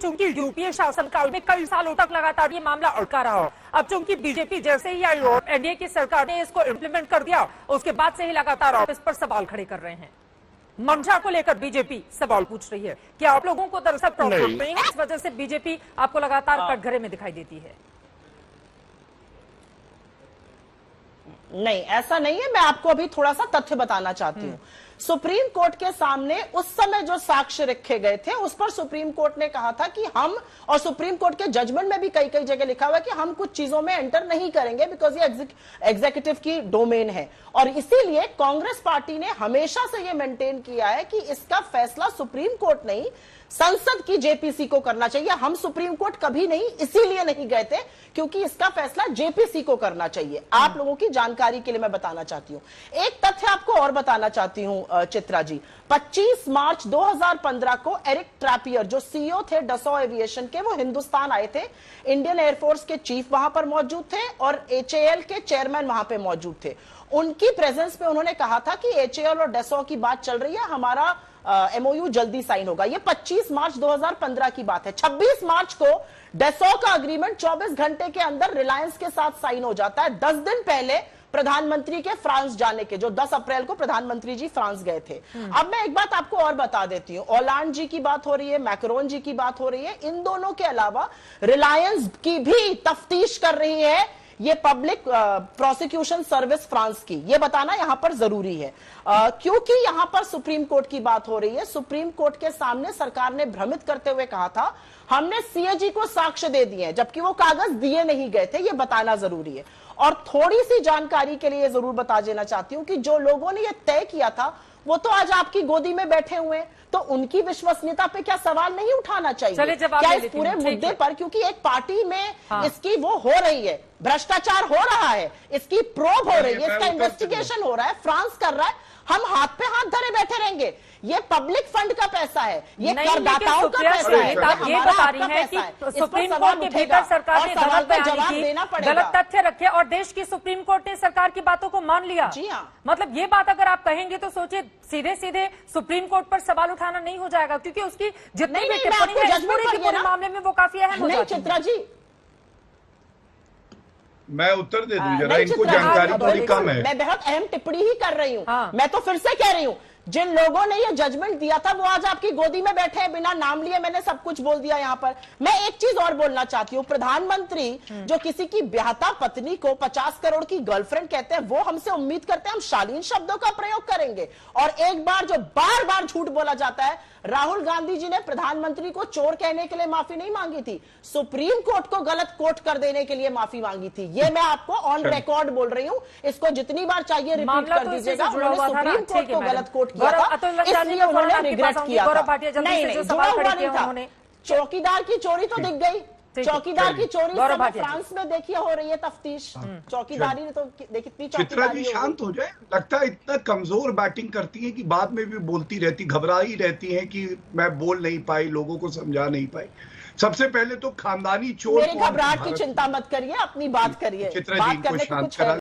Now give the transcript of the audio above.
चूंकि यूपीए शासनकाल में कई सालों तक लगातार ये मामला अड़का रहा, अब चूंकि बीजेपी जैसे ही आई और एनडीए की सरकार ने इसको इम्प्लीमेंट कर दिया, उसके बाद से ही लगातार आप इस पर सवाल खड़े कर रहे हैं। मंशा को लेकर बीजेपी सवाल पूछ रही है कि आप लोगों को दरअसल प्रॉब्लम नहीं है, इस वजह से बीजेपी आपको लगातार कटघरे में दिखाई देती है। नहीं, ऐसा नहीं है। मैं आपको अभी थोड़ा सा तथ्य बताना चाहती हूँ। सुप्रीम कोर्ट के सामने उस समय जो साक्ष्य रखे गए थे, उस पर सुप्रीम कोर्ट ने कहा था कि हम, और सुप्रीम कोर्ट के जजमेंट में भी कई कई जगह लिखा हुआ है कि हम कुछ चीजों में एंटर नहीं करेंगे बिकॉज ये एग्जीक्यूटिव की डोमेन है। और इसीलिए कांग्रेस पार्टी ने हमेशा से ये मेंटेन किया है कि इसका फैसला सुप्रीम कोर्ट नहीं, संसद की जेपीसी को करना चाहिए। हम सुप्रीम कोर्ट कभी नहीं इसीलिए नहीं गए थे क्योंकि इसका फैसला जेपीसी को करना चाहिए। आप लोगों की जानकारी के लिए मैं बताना चाहती हूँ, एक तथ्य आपको और बताना चाहती हूँ चित्रा जी। 25 मार्च 2015 को एरिक ट्रैपियर जो सीईओ थे डसॉ एविएशन के, वो हिंदुस्तान आए थे। इंडियन एयरफोर्स के चीफ वहां पर मौजूद थे और एचएएल के चेयरमैन वहां पे मौजूद थे। उनकी प्रेजेंस में उन्होंने कहा था कि एचएएल और डसॉ की बात चल रही है, हमारा एमओयू जल्दी साइन होगा। ये 25 मार्च 2015 की बात है। 26 मार्च को डसॉ का अग्रीमेंट 24 घंटे के अंदर रिलायंस के साथ साइन हो जाता है। 10 दिन पहले प्रधानमंत्री के फ्रांस जाने के, जो 10 अप्रैल को प्रधानमंत्री जी फ्रांस गए थे। अब मैं एक बात आपको और बता देती हूं, ओलांड जी की बात हो रही है, मैक्रोन जी की बात हो रही है, इन दोनों के अलावा रिलायंस की भी तफ्तीश कर रही है ये पब्लिक प्रोसिक्यूशन सर्विस फ्रांस की। ये बताना यहां पर जरूरी है क्योंकि यहां पर सुप्रीम कोर्ट की बात हो रही है। सुप्रीम कोर्ट के सामने सरकार ने भ्रमित करते हुए कहा था हमने सीएजी को साक्ष्य दे दिए, जबकि वो कागज दिए नहीं गए थे। ये बताना जरूरी है। और थोड़ी सी जानकारी के लिए जरूर बता देना चाहती हूं कि जो लोगों ने ये तय किया था वो तो आज आपकी गोदी में बैठे हुए हैं, तो उनकी विश्वसनीयता पे क्या सवाल नहीं उठाना चाहिए क्या इस पूरे मुद्दे पर? क्योंकि एक पार्टी में इसकी वो हो रही है, भ्रष्टाचार हो रहा है, इसकी प्रोब हो रही है, इसका इन्वेस्टिगेशन हो रहा है, फ्रांस कर रहा है। हम हाथ पे हाथ धरे बैठे रहेंगे? ये पब्लिक फंड का पैसा है, ये करदाताओं का पैसा है। ये बता रही है कि सुप्रीम कोर्ट के भीतर सरकार ने गलत बयान की, गलत तथ्य रखे और देश की सुप्रीम कोर्ट ने सरकार की बातों को मान लिया। जी हाँ, मतलब ये बात अगर आप कहेंगे तो सोचिए सीधे सीधे सुप्रीम कोर्ट पर सवाल उठाना नहीं हो जाएगा क्योंकि उसकी जितनी भी टिप्पणी है इस पूरे मामले में वो काफी अहम हो जाती है। चित्रा जी, मैं उत्तर दे दूं जरा, इनको जानकारी थोड़ी कम है। मैं बहुत अहम टिप्पणी ही कर रही हूँ। मैं तो फिर से कह रही हूँ, जिन लोगों ने ये जजमेंट दिया था वो आज आपकी गोदी में बैठे हैं, बिना नाम लिए मैंने सब कुछ बोल दिया यहाँ पर। मैं एक चीज और बोलना चाहती हूँ, प्रधानमंत्री जो किसी की ब्याहता पत्नी को 50 करोड़ की गर्लफ्रेंड कहते हैं, वो हमसे उम्मीद करते हैं हम शालीन शब्दों का प्रयोग करेंगे। और एक बार जो बार बार झूठ बोला जाता है, राहुल गांधी जी ने प्रधानमंत्री को चोर कहने के लिए माफी नहीं मांगी थी, सुप्रीम कोर्ट को गलत कोट कर देने के लिए माफी मांगी थी। ये मैं आपको ऑन रिकॉर्ड बोल रही हूँ, इसको जितनी बार चाहिए रिपीट कर दीजिएगा। उन्होंने सुप्रीम कोर्ट को गलत कोट किया था, इसलिए उन्होंने रिग्रेट किया था। नहीं, जुड़ा हुआ नहीं था। चौकीदार की चोरी तो दिख गई, चौकीदार की चोरी फ्रांस में देखिए हो रही है तफ्तीश। चौकीदारी ने तो देखी। चित्रा जी शांत हो जाए, लगता है इतना कमजोर बैटिंग करती है कि बाद में भी बोलती रहती, घबराई रहती है कि मैं बोल नहीं पाई, लोगों को समझा नहीं पाई। सबसे पहले तो खानदानी चोर, मेरी घबराहट की चिंता मत करिए, अपनी बात करिए। चित्रा जी को शांत करा